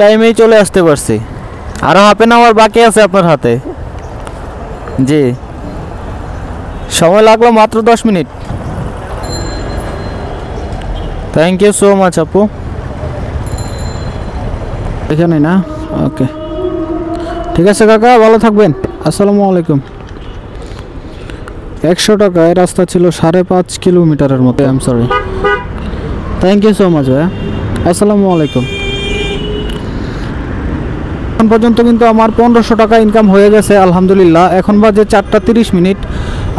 টাইমেই চলে আসতে পারছি। আরো হাফ এন আওয়ার বাকি আছে আপনার হাতে। জি, সময় লাগলো মাত্র 10 minute. Thank you so much আপু। এখানে না, ওকে ঠিক আছে কাকা, ভালো থাকবেন। আসসালামু আলাইকুম। 100 টাকায় রাস্তা ছিল 5.5 কিলোমিটারের মতো। I am sorry, thank you so much ভাইয়া। আসসালামু আলাইকুম। এখন পর্যন্ত কিন্তু আমার 1500 টাকা ইনকাম হয়ে গেছে আলহামদুলিল্লাহ। এখন বাজে 4টা 30 মিনিট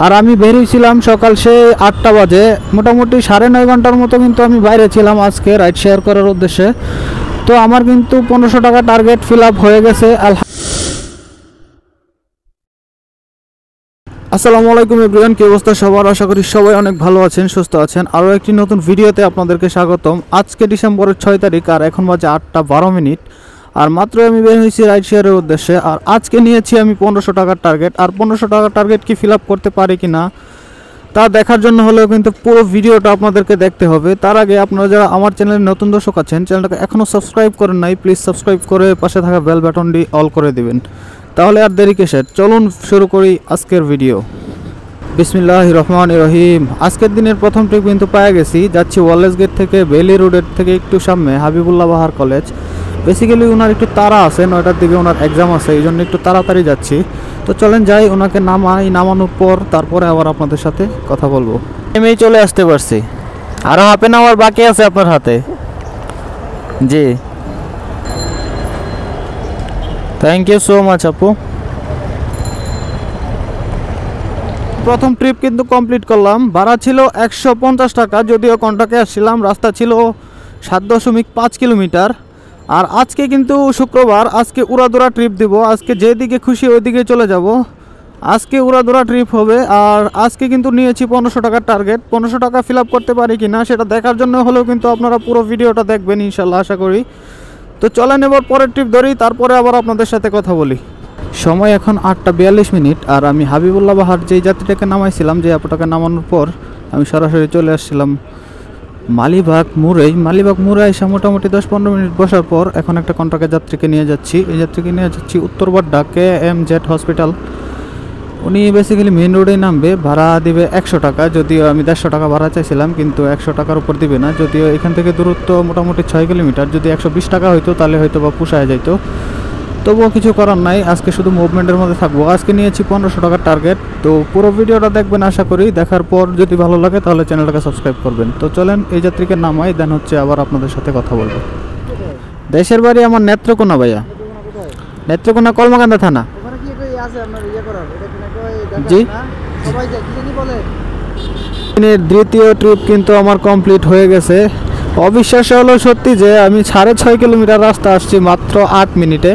আর আমি বেরিয়েছিলাম সকাল সে 8টা বাজে। মোটামুটি 9.5 ঘন্টার মতো কিন্তু আমি বাইরে ছিলাম আজকে রাইড শেয়ার করার উদ্দেশ্যে। তো আমার কিন্তু 1500 টাকা টার্গেট ফিল আপ হয়ে গেছে। আসসালামু আলাইকুম এভরিওয়ান, কি অবস্থা সবার? আশা করি সবাই অনেক ভালো আছেন, সুস্থ আছেন। আরও একটি নতুন ভিডিওতে আপনাদেরকে স্বাগতম। আজকে ডিসেম্বরের 6 তারিখ আর এখন বাজে 8টা 12 মিনিট আর মাত্র আমি বের হয়েছি রাইড শেয়ারের উদ্দেশ্যে। আর আজকে নিয়েছি আমি 1500 টাকার টার্গেট। আর 1500 টাকার টার্গেট কি ফিল আপ করতে পারি কি না তা দেখার জন্য হলেও কিন্তু পুরো ভিডিওটা আপনাদেরকে দেখতে হবে। তার আগে আপনারা যারা আমার চ্যানেলে নতুন দর্শক আছেন, চ্যানেলটাকে এখনও সাবস্ক্রাইব করেন নাই, প্লিজ সাবস্ক্রাইব করে পাশে থাকা বেল বাটনটি অল করে দিবেন। তাহলে আর দেরি কিসের, চলুন শুরু করি আজকের ভিডিও। বিসমিল্লাহির রহমানির রহিম। আজকের দিনের প্রথম ট্রিপ কিন্তু পেয়ে গেছি। যাচ্ছি ওয়ালেস গেট থেকে বেলি রোডের থেকে একটু সামনে হাবিবুল্লাহ বাহার কলেজ। বেসিক্যালি ওনার একটু তাড়া আছে, 9টার দিকে ওনার এক্সাম আছে, এই জন্য একটু তাড়াতাড়ি যাচ্ছি। তো চলেন যাই, ওনাকে নামানোর পর তারপরে আবার আপনাদের সাথে কথা বলবো। টাইমেই চলে আসতে পারছি। আরও হাফ এন আওয়ার বাকি আছে আপনার হাতে। জি, থ্যাংক ইউ সো মাচ আপু। প্রথম ট্রিপ কিন্তু কমপ্লিট করলাম। ভাড়া ছিল 150 টাকা, যদিও কন্টাক্টে আসছিলাম। রাস্তা ছিল 7.5 কিলোমিটার। আর আজকে কিন্তু শুক্রবার, আজকে উড়াদুরা ট্রিপ দিব। আজকে যেদিকে খুশি ওইদিকে চলে যাব। আজকে উড়াদুরা ট্রিপ হবে। আর আজকে কিন্তু নিয়েছি 1500 টাকার টার্গেট। 1500 টাকা ফিল আপ করতে পারি কি না সেটা দেখার জন্য হলেও কিন্তু আপনারা পুরো ভিডিওটা দেখবেন ইনশাল্লাহ, আশা করি। তো চলেন এবার পরের ট্রিপ ধরি, তারপরে আবার আপনাদের সাথে কথা বলি। সময় এখন 8টা 42 মিনিট আর আমি হাবিবুল্লাহ বাহার যেই যাত্রীটাকে নামাইছিলাম, যে আপুটাকে নামানোর পর আমি সরাসরি চলে আসছিলাম মালিবাগ মোড়ে এসে মোটামুটি 10-15 মিনিট বসার পর এখন একটা কন্ট্রাক্টের যাত্রীকে নিয়ে যাচ্ছি। এই যাত্রীকে নিয়ে যাচ্ছি উত্তরবাড্ডা KMZ হসপিটাল। উনি বেসিক্যালি মেন রোডেই নামবে। ভাড়া দিবে 100 টাকা, যদিও আমি 150 টাকা ভাড়া চাইছিলাম, কিন্তু 100 টাকার উপর দিবে না। যদিও এখান থেকে দূরত্ব মোটামুটি 6 কিলোমিটার। যদি 120 টাকা হইতো তাহলে হয়তো বা পোষায় যাইতো, তবুও কিছু করার নাই। আজকে শুধু মুভমেন্টের মধ্যে থাকবো। আজকে নিয়েছি 1500 টাকার টার্গেট। তো পুরো ভিডিওটা দেখবেন আশা করি। দেখার পর যদি ভালো লাগে তাহলে চ্যানেলটাকে সাবস্ক্রাইব করবেন। তো চলেন এই যাত্রীকে নামাই, দেন হচ্ছে আবার আপনাদের সাথে কথা বলবো। দেশের বাড়ি আমার নেত্রকোনা ভাইয়া। নেত্রকোনা কলমাকান্দা থানা। জি, দিনের দ্বিতীয় ট্রিপ কিন্তু আমার কমপ্লিট হয়ে গেছে। অবিশ্বাস্য হলো সত্যি যে আমি 6.5 কিলোমিটার রাস্তা আসছি মাত্র 8 মিনিটে।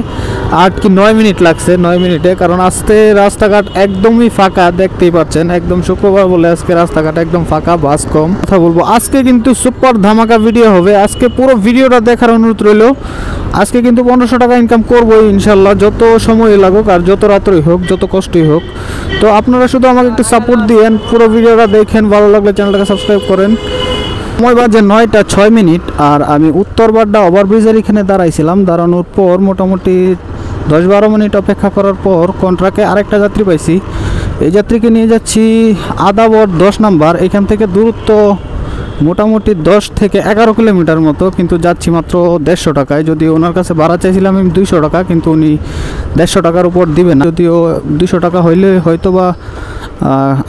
8 কি 9 মিনিট লাগছে, 9 মিনিটে। কারণ আজকে রাস্তাঘাট একদমই ফাঁকা, দেখতেই পাচ্ছেন। একদম শুক্রবার বলে আজকে রাস্তাঘাট একদম ফাঁকা, বাস কম। কথা বলবো আজকে কিন্তু সুপার ধামাকা ভিডিও হবে। আজকে পুরো ভিডিওটা দেখার অনুরোধ রইল। আজকে কিন্তু 1500 টাকা ইনকাম করবোই ইনশাল্লাহ, যত সময় লাগুক আর যত রাত্রই হোক, যত কষ্টই হোক। তো আপনারা শুধু আমাকে একটু সাপোর্ট দিয়েন, পুরো ভিডিওটা দেখেন, ভালো লাগলে চ্যানেলটাকে সাবস্ক্রাইব করেন। সময় বাজে 9টা 6 মিনিট আর আমি উত্তরবাড্ডা ওভারব্রিজের এখানে দাঁড়াইছিলাম। দাঁড়ানোর পর মোটামুটি 10-12 মিনিট অপেক্ষা করার পর কন্ট্রাক্টে আরেকটা যাত্রী পাইছি। এই যাত্রীকে নিয়ে যাচ্ছি আদাবর 10 নাম্বার। এখান থেকে দূরত্ব মোটামুটি 10 থেকে 11 কিলোমিটার মতো, কিন্তু যাচ্ছি মাত্র 150 টাকায়। যদি ওনার কাছে ভাড়া চাইছিলাম আমি 200 টাকা, কিন্তু উনি 150 টাকার উপর দিবে না। যদিও 200 টাকা হইলে হয়তো বা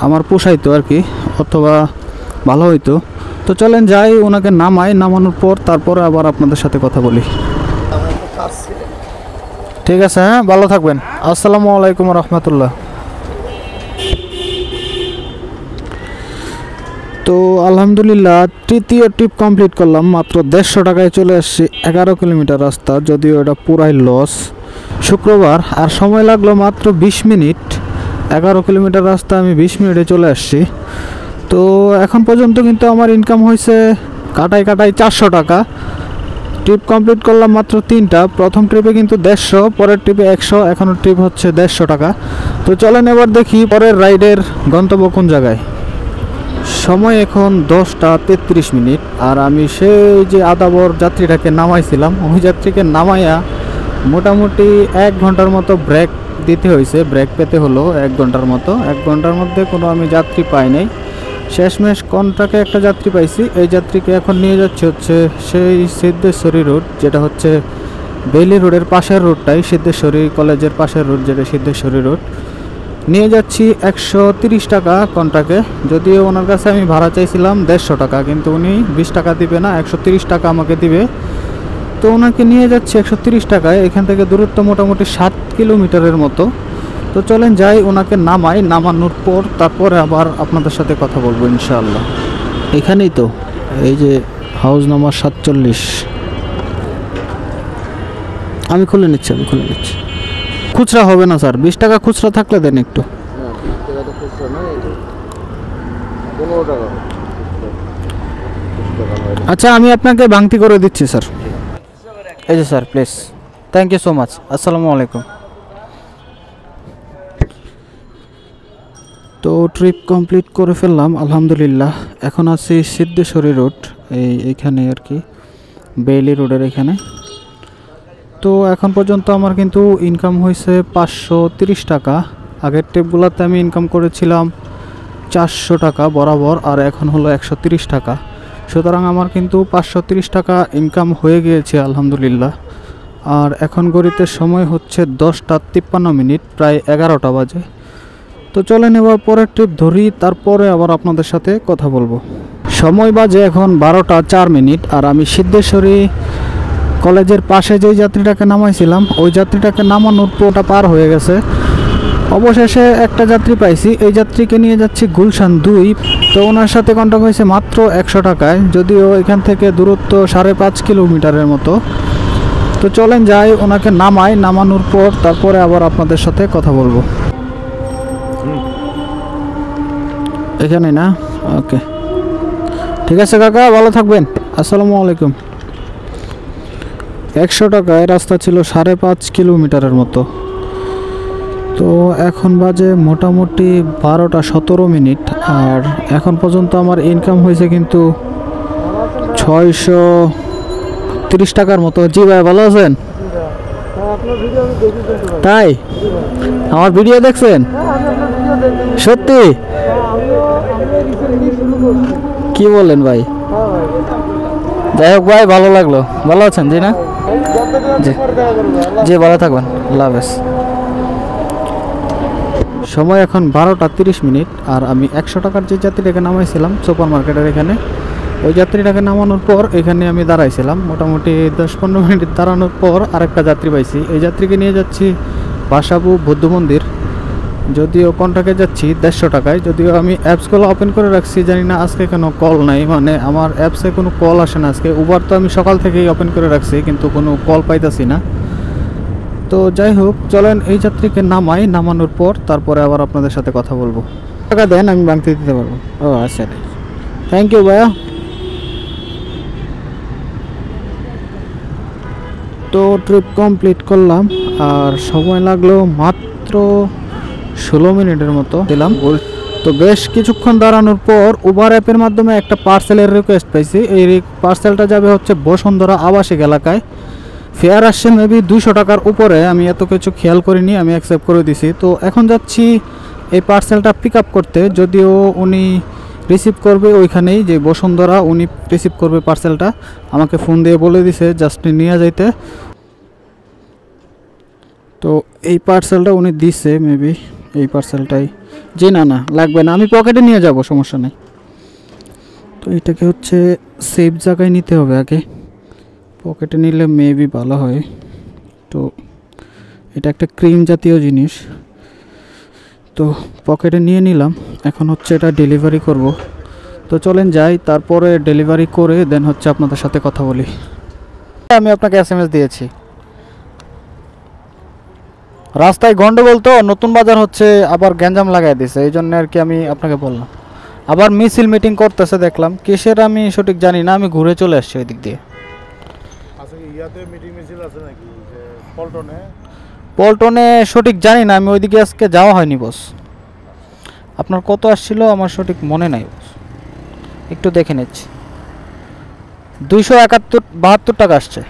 আমার পোষাইতো আর কি, অথবা ভালো হইতো। তো চলেন যাই, ওনাকে নামানোর পর তারপরে আবার আপনাদের সাথে কথা বলি। ঠিক আছে, হ্যাঁ, ভালো থাকবেন। আসসালামু আলাইকুম রহমতুল্লাহ। তো আলহামদুলিল্লাহ তৃতীয় ট্রিপ কমপ্লিট করলাম। মাত্র 150 টাকায় চলে আসছি 11 কিলোমিটার রাস্তা, যদিও এটা পুরাই লস। শুক্রবার আর সময় লাগলো মাত্র 20 মিনিট। 11 কিলোমিটার রাস্তা আমি 20 মিনিটে চলে আসছি। তো এখন পর্যন্ত কিন্তু আমার ইনকাম হয়েছে কাটাই 400 টাকা। ট্রিপ কমপ্লিট করলাম মাত্র 3টা। প্রথম ট্রিপে কিন্তু 150, পরের ট্রিপে 100, এখনও ট্রিপ হচ্ছে 150 টাকা। তো চলেন এবার দেখি পরের রাইডের গন্তব্য কোন জায়গায়। সময় এখন 10টা 33 মিনিট, আর আমি সেই যে আদাবর যাত্রীটাকে নামাইছিলাম ওই যাত্রীকে নামাইয়া মোটামুটি 1 ঘন্টার মতো ব্রেক দিতে হয়েছে, ব্রেক পেতে হলো 1 ঘন্টার মতো। 1 ঘন্টার মধ্যে কোনো আমি যাত্রী পাই নাই। শেষমেশ কন্টাকে একটা যাত্রী পাইছি। এই যাত্রীকে এখন নিয়ে যাচ্ছে হচ্ছে সেই সিদ্ধেশ্বরী রোড, যেটা হচ্ছে বেইলি রোডের পাশের রোডটাই, সিদ্ধেশ্বরী কলেজের পাশের রোড যেটা সিদ্ধেশ্বরী রোড। নিয়ে যাচ্ছি 130 টাকা কন্টাকে। যদিও ওনার কাছে আমি ভাড়া চাইছিলাম 150 টাকা, কিন্তু উনি 20 টাকা দিবে না, 130 টাকা আমাকে দিবে। তো ওনাকে নিয়ে যাচ্ছি 130 টাকায়। এখান থেকে দূরত্ব মোটামুটি 7 কিলোমিটারের মতো। তো চলেন যাই, ওনাকে নামাই, নামানোর পর তারপরে আবার আপনাদের সাথে কথা বলবো ইনশাআল্লাহ। এখানেই তো এই যে হাউস নাম্বার 47। আমি খুলে নিচ্ছি। খুচরা হবে না স্যার, 20 টাকা খুচরা থাকলে দেন একটু। আচ্ছা আমি আপনাকে ভাঙতি করে দিচ্ছি স্যার। এই যে sir please, thank you so much. আসসালামু আলাইকুম। তো ট্রিপ কমপ্লিট করে ফেললাম আলহামদুলিল্লাহ। এখন আছি সিদ্ধেশ্বরী রোড, এইখানে আর কি, বেইলি রোডের এখানে। তো এখন পর্যন্ত আমার কিন্তু ইনকাম হয়েছে 530 টাকা। আগের ট্রিপগুলোতে আমি ইনকাম করেছিলাম 400 টাকা বরাবর, আর এখন হলো 130 টাকা। সুতরাং আমার কিন্তু 530 টাকা ইনকাম হয়ে গিয়েছে আলহামদুলিল্লাহ। আর এখন ঘড়িতে সময় হচ্ছে 10টা 53 মিনিট, প্রায় 11টা বাজে। তো চলেন এবার পরের ট্রিপ ধরি, তারপরে আবার আপনাদের সাথে কথা বলবো। সময় বাজে এখন 12টা 4 মিনিট, আর আমি সিদ্ধেশ্বরী কলেজের পাশে যেই যাত্রীটাকে নামাইছিলাম ওই যাত্রীটাকে নামানোর পুরোটা পার হয়ে গেছে। অবশেষে একটা যাত্রী পাইছি। এই যাত্রীকে নিয়ে যাচ্ছি গুলশান 2। তো ওনার সাথে কন্ট্যাক্ট হয়েছে মাত্র 100 টাকায়, যদিও এখান থেকে দূরত্ব 5.5 কিলোমিটারের মতো। তো চলেন যাই, ওনাকে নামাই, নামানোর পর তারপরে আবার আপনাদের সাথে কথা বলবো। এখানে না, ওকে ঠিক আছে কাকা, ভালো থাকবেন। আসসালামু আলাইকুম। 100 টাকায় রাস্তা ছিল 5.5 কিলোমিটারের মতো। তো এখন বাজে মোটামুটি 12টা 17 মিনিট, আর এখন পর্যন্ত আমার ইনকাম হয়েছে কিন্তু 630 টাকার মতো। জি ভাই, ভালো আছেন? তাই আমার ভিডিও দেখছেন? সত্যি? কি বলেন ভাই? যাই হোক ভাই, ভালো লাগলো। ভালো আছেন? জি না, জি ভালো থাকবেন, আল্লাহ হাফেজ। সময় এখন 12টা 30 মিনিট, আর আমি 100 টাকার যে যাত্রীটাকে নামাইছিলাম সুপার মার্কেটের এখানে, ওই যাত্রীটাকে নামানোর পর এখানে আমি দাঁড়াইছিলাম মোটামুটি 10-15 মিনিট দাঁড়ানোর পর আরেকটা যাত্রী পাইছি। এই যাত্রীকে নিয়ে যাচ্ছি বাসাবু বৌদ্ধ মন্দির। যদিও কন্টাকে যাচ্ছি 150 টাকায়। যদিও আমি অ্যাপসগুলো ওপেন করে রাখছি, জানি না আজকে কেন কল নাই, মানে আমার অ্যাপসে কোনো কল আসে না আজকে। উবার তো আমি সকাল থেকেই ওপেন করে রাখছি, কিন্তু কোনো কল পাইতাছি না। তো যাই হোক, চলেন এই যাত্রীকে নামাই, নামানোর পর তারপরে আবার আপনাদের সাথে কথা বলবো। টাকা দেন, আমি ভাঙতে দিতে পারবো। ও আচ্ছা, থ্যাংক ইউ ভাইয়া। তো ট্রিপ কমপ্লিট করলাম, আর সময় লাগলো মাত্র 16 মিনিটের মতো দিলাম। তো বেশ কিছুক্ষণ দাঁড়ানোর পর উবার অ্যাপের মাধ্যমে একটা পার্সেলের রিকোয়েস্ট পাইছি। এই পার্সেলটা যাবে হচ্ছে বসুন্ধরা আবাসিক এলাকায়। ফেয়ার আসছে মেবি 200 টাকার উপরে। আমি এত কিছু খেয়াল করিনি, আমি অ্যাকসেপ্ট করে দিছি। তো এখন যাচ্ছি এই পার্সেলটা পিক আপ করতে। যদিও উনি রিসিভ করবে ওইখানেই, যে বসুন্ধরা, উনি রিসিভ করবে পার্সেলটা। আমাকে ফোন দিয়ে বলে দিছে জাস্ট নিয়ে যাইতে। তো এই পার্সেলটা উনি দিছে মেবি, এই পার্সেলটাই। জি না না, লাগবে না, আমি পকেটে নিয়ে যাব, সমস্যা নেই। তো এটাকে হচ্ছে সেফ জায়গায় নিতে হবে আগে, পকেটে নিলে মেবি ভালো হয়। তো এটা একটা ক্রিম জাতীয় জিনিস, তো পকেটে নিয়ে নিলাম। এখন হচ্ছে এটা ডেলিভারি করব। তো চলেন যাই, তারপরে ডেলিভারি করে দেন হচ্ছে আপনাদের সাথে কথা বলি। আমি আপনাকে SMS দিয়েছি। রাস্তায় গন্ডগোল, তো নতুন বাজার হচ্ছে, আবার গ্যাঞ্জাম লাগাই দিছে, এই জন্য আর কি আমি আপনাকে বললাম। আবার মিছিল মিটিং করতেছে দেখলাম, কিসের আমি সঠিক জানি না, আমি ঘুরে চলে আসছি ওই দিক দিয়ে। পল্টনে সঠিক জানি না, আমি ওইদিকে আজকে যাওয়া হয়নি বস। আপনার কত আসছিল আমার সঠিক মনে নাই বস। একটু দেখে নিচ্ছি, 271-72 টাকা আসছে।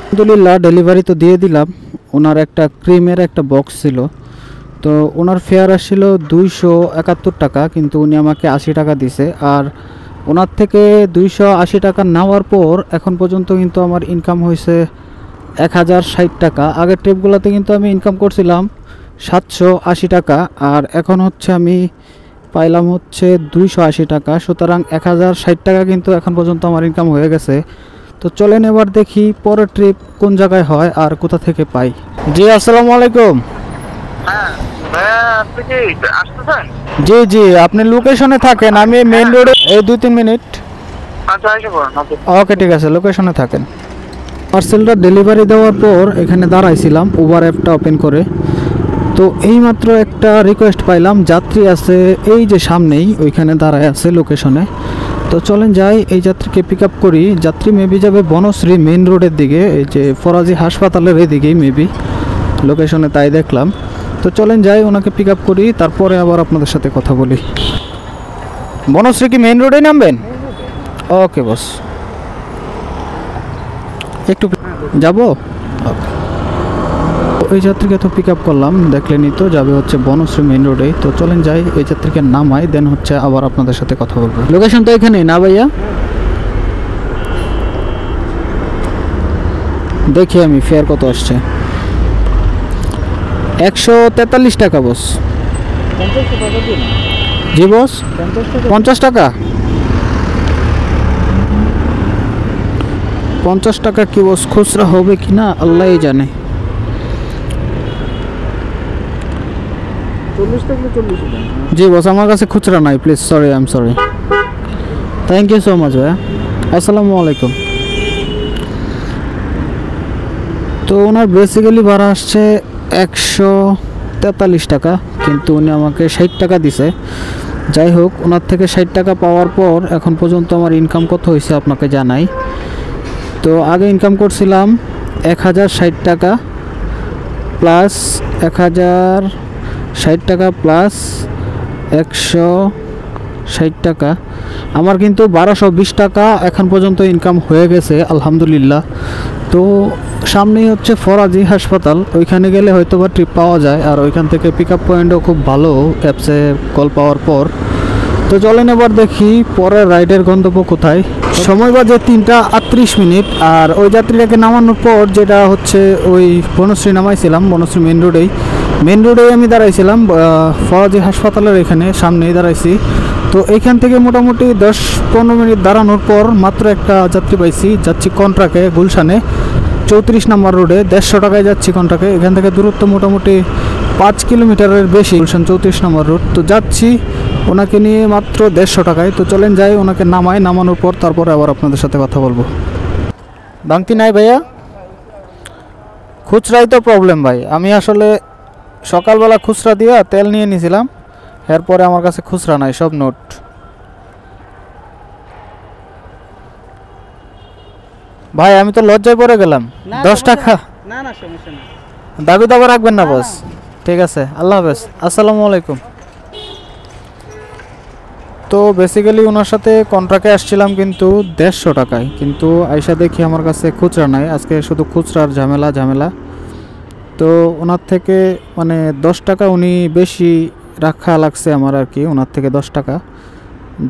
আলহামদুলিল্লাহ ডেলিভারি তো দিয়ে দিলাম। ওনার একটা ক্রিমের একটা বক্স ছিল, তো ওনার ফেয়ার আসছিল 271 টাকা, কিন্তু উনি আমাকে 80 টাকা দিছে। আর ওনার থেকে 280 টাকা নেওয়ার পর এখন পর্যন্ত কিন্তু আমার ইনকাম হয়েছে 1060 টাকা। আগের ট্রিপগুলোতে কিন্তু আমি ইনকাম করছিলাম 780 টাকা, আর এখন হচ্ছে আমি পাইলাম হচ্ছে 280 টাকা। সুতরাং 1060 টাকা কিন্তু এখন পর্যন্ত আমার ইনকাম হয়ে গেছে। তো চলেন এবার দেখি পরের ট্রিপ কোন জায়গায় হয় আর কোথা থেকে পাই। জি আসসালামু আলাইকুম। জি জি, আপনি লোকেশনে থাকেন, আমি মেইন রোডে এই 2-3 মিনিট। ওকে ঠিক আছে, লোকেশনে থাকেন। পার্সেলটা ডেলিভারি দেওয়ার পর এখানে দাঁড়াইছিলাম উবার অ্যাপটা ওপেন করে। তো এইমাত্র একটা রিকোয়েস্ট পাইলাম, যাত্রী আছে এই যে সামনেই, ওইখানে দাঁড়ায় আছে লোকেশনে। তো চলেন যাই, এই যাত্রীকে পিক আপ করি। যাত্রী মেবি যাবে বনশ্রী মেইন রোডের দিকে, এই যে ফরাজি হাসপাতালের এদিকেই মেবি লোকেশনে, তাই দেখলাম। তো চলেন যাই, ওনাকে পিক আপ করি, তারপরে আবার আপনাদের সাথে কথা বলি। বনশ্রী কি মেইন রোডে নামবেন? ওকে বস, একটু যাব। ওকে, এই যাত্রীকে তো পিক আপ করলাম, দেখলেনই তো, যাবে হচ্ছে বনশ্রী মেইন রোডে। তো চলেন যাই, এই যাত্রীকে নামাই, দেন হচ্ছে আবার আপনাদের সাথে কথা বলবো। লোকেশন তো এখানেই না ভাইয়া? দেখি আমি ফেয়ার কত আসছে। 143 টাকা বস। জি বস, 50 টাকা। 50 টাকা কি বস খুচরা হবে কি না আল্লাহই জানে। 40 থেকে 40। জি বস, আমার কাছে খুচরা নাই, please sorry, I am sorry. Thank you so much ভাইয়া, আসসালামু আলাইকুম। তো ওনার বেসিক্যালি ভাড়া আসছে 143 টাকা, কিন্তু উনি আমাকে 60 টাকা দিছে। যাই হোক, ওনার থেকে 60 টাকা পাওয়ার পর এখন পর্যন্ত আমার ইনকাম কত হয়েছে আপনাকে জানাই। তো আগে ইনকাম করছিলাম 1060 টাকা প্লাস 1060 টাকা প্লাস 160 টাকা, আমার কিন্তু 1220 টাকা এখন পর্যন্ত ইনকাম হয়ে গেছে আলহামদুলিল্লাহ। তো সামনেই হচ্ছে ফরাজি হাসপাতাল, ওইখানে গেলে হয়তো বা ট্রিপ পাওয়া যায়, আর ওইখান থেকে পিক আপ পয়েন্টও খুব ভালো অ্যাপসে কল পাওয়ার পর। তো চলেন এবার দেখি পরের রাইডের গন্তব্য কোথায়। সময় বাজে 3টা 38 আর ওই যাত্রীটাকে নামানোর পর, যেটা হচ্ছে ওই বনশ্রী নামাইছিলাম, বনশ্রী মেইন রোডেই আমি দাঁড়াইছিলাম, ফরাজি হাসপাতালের এখানে সামনেই দাঁড়াইছি। তো এইখান থেকে মোটামুটি 10-15 মিনিট দাঁড়ানোর পর মাত্র একটা যাত্রী পাইছি, যাচ্ছি কন্ট্রাকে গুলশানে 34 নম্বর রোডে, 150 টাকায় যাচ্ছি কন্ট্রাকে। এখান থেকে দূরত্ব মোটামুটি 5 কিলোমিটারের বেশি, গুলশান 34 নম্বর রোড। তো যাচ্ছি ওনাকে নিয়ে মাত্র 150 টাকায়। তো চলেন যাই, ওনাকে নামানোর পর তারপরে আবার আপনাদের সাথে কথা বলবো। বাংতি নাই ভাইয়া? খুচরাই তো প্রবলেম ভাই, আমি আসলে সকালবেলা খুচরা দিয়া তেল নিয়ে নিয়েছিলাম, এরপরে আমার কাছে খুচরা নাই, সব নোট। ভাই আমি তো লজ্জায় পড়ে গেলাম, 10 টাকা। না না সমস্যা নেই, দাবি দাবা রাখবেন না বস। ঠিক আছে, আল্লাহ হাফেজ, আসসালামু আলাইকুম। তো বেসিক্যালি ওনার সাথে কন্ট্রাক্টে আসছিলাম কিন্তু 150 টাকায়, কিন্তু আইসা দেখি আমার কাছে খুচরা নাই, আজকে শুধু খুচরার ঝামেলা। তো ওনার থেকে মানে 10 টাকা উনি বেশি রাখা লাগছে আমার আর কি, ওনার থেকে 10 টাকা।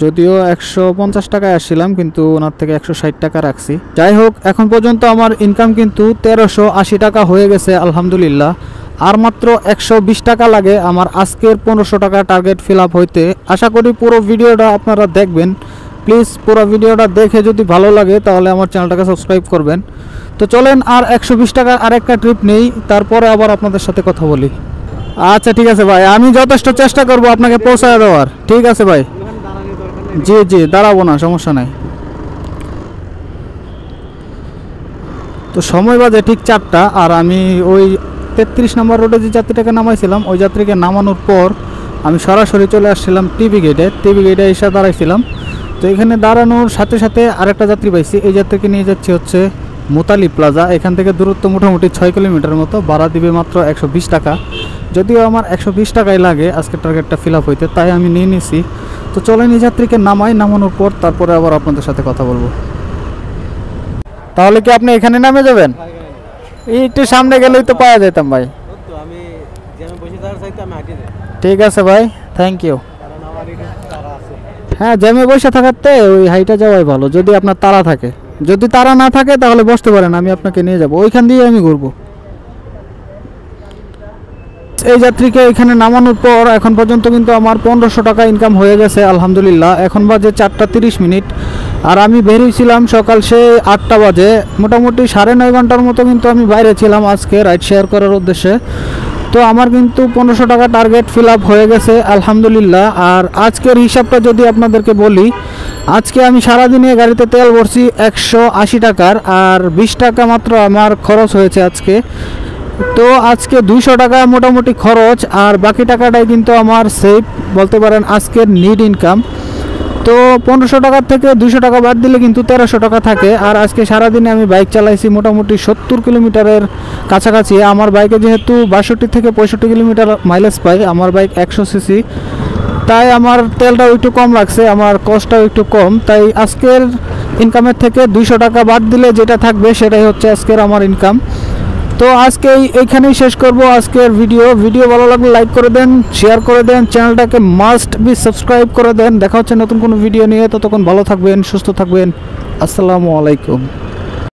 যদিও 150 টাকায় আসছিলাম, কিন্তু ওনার থেকে 160 টাকা রাখছি। যাই হোক, এখন পর্যন্ত আমার ইনকাম কিন্তু 1380 টাকা হয়ে গেছে আলহামদুলিল্লাহ। আর মাত্র 120 টাকা লাগে আমার আজকের 1500 টাকা টার্গেট ফিল আপ হইতে। আশা করি পুরো ভিডিওটা আপনারা দেখবেন, প্লিজ পুরো ভিডিওটা দেখে যদি ভালো লাগে তাহলে আমার চ্যানেলটাকে সাবস্ক্রাইব করবেন। তো চলেন আর 120 টাকার আরেকটা ট্রিপ নেই, তারপরে আবার আপনাদের সাথে কথা বলি। আচ্ছা ঠিক আছে ভাই, আমি যথেষ্ট চেষ্টা করব আপনাকে পৌঁছায় দেওয়ার। ঠিক আছে ভাই, জি জি দাঁড়াবো না, সমস্যা নাই। তো সময় বাজে ঠিক 4টা, আর আমি ওই 33 নম্বর রোডে যে যাত্রীটাকে নামাইছিলাম, ওই যাত্রীকে নামানোর পর আমি সরাসরি চলে আসছিলাম টিভি গেটে এসে দাঁড়াইছিলাম। তো এখানে দাঁড়ানোর সাথে সাথে আরেকটা যাত্রী পাইছি, এই যাত্রীকে নিয়ে যাচ্ছি হচ্ছে মোতালি প্লাজা। এখান থেকে দূরত্ব মোটামুটি 6 কিলোমিটার মতো, ভাড়া দিবে মাত্র 120 টাকা। যদিও আমার 120 টাকাই লাগে আজকে টার্গেটটা ফিল আপ হইতে, তাই আমি নিয়ে নিছি। তো চলেন এই যাত্রীকে নামাই, নামানোর পর তারপরে আবার আপনাদের সাথে কথা বলবো। তাহলে কি আপনি এখানে নামে যাবেন? এই একটু সামনে গেলেই তো পাওয়া যেতাম ভাই। ঠিক আছে ভাই, থ্যাংক ইউ। হ্যাঁ, জ্যামে বসে থাকাতে ওই হাইটা যাওয়াই ভালো যদি আপনার তাড়া থাকে। যদি তাড়া না থাকে তাহলে বসতে পারেন, আমি আপনাকে নিয়ে যাব, ওইখান দিয়ে আমি ঘুরবো। এই যাত্রীকে এখানে নামানোর পর এখন পর্যন্ত কিন্তু আমার 1500 টাকা ইনকাম হয়ে গেছে আলহামদুলিল্লাহ। এখন বাজে 4টা 30 মিনিট, আর আমি বেরিয়েছিলাম সকাল সেই 8টা বাজে। মোটামুটি 9.5 ঘন্টার মতো কিন্তু আমি বাইরে ছিলাম আজকে রাইড শেয়ার করার উদ্দেশ্যে। তো আমার কিন্তু 1500 টাকা টার্গেট ফিল আপ হয়ে গেছে আলহামদুলিল্লাহ। আর আজকের হিসাবটা যদি আপনাদেরকে বলি, আজকে আমি সারাদিনে গাড়িতে তেল ভরছি 180 টাকার, আর 20 টাকা মাত্র আমার খরচ হয়েছে আজকে। তো আজকে 200 টাকা মোটামুটি খরচ, আর বাকি টাকাটাই কিন্তু আমার সেভ বলতে পারেন আজকের নিড ইনকাম। তো 1500 টাকার থেকে 200 টাকা বাদ দিলে কিন্তু 1300 টাকা থাকে। আর আজকে সারাদিনে আমি বাইক চালাইছি মোটামুটি 70 কিলোমিটারের কাছাকাছি। আমার বাইকে যেহেতু 62 থেকে 65 কিলোমিটার মাইলেজ পাই, আমার বাইক 100 সিসি, তাই আমার তেলটাও একটু কম লাগছে, আমার কস্টটাও একটু কম। তাই আজকের ইনকামের থেকে 200 টাকা বাদ দিলে যেটা থাকবে সেটাই হচ্ছে আজকের আমার ইনকাম। তো আজকে এইখানেই শেষ করব আজকের ভিডিও ভালো লাগলে লাইক করে দেন, শেয়ার করে দেন, চ্যানেলটাকে মাস্ট বি সাবস্ক্রাইব করে দেন। দেখা হচ্ছে নতুন কোনো ভিডিও নিয়ে, ততক্ষণ ভালো থাকবেন, সুস্থ থাকবেন। আসসালামু আলাইকুম।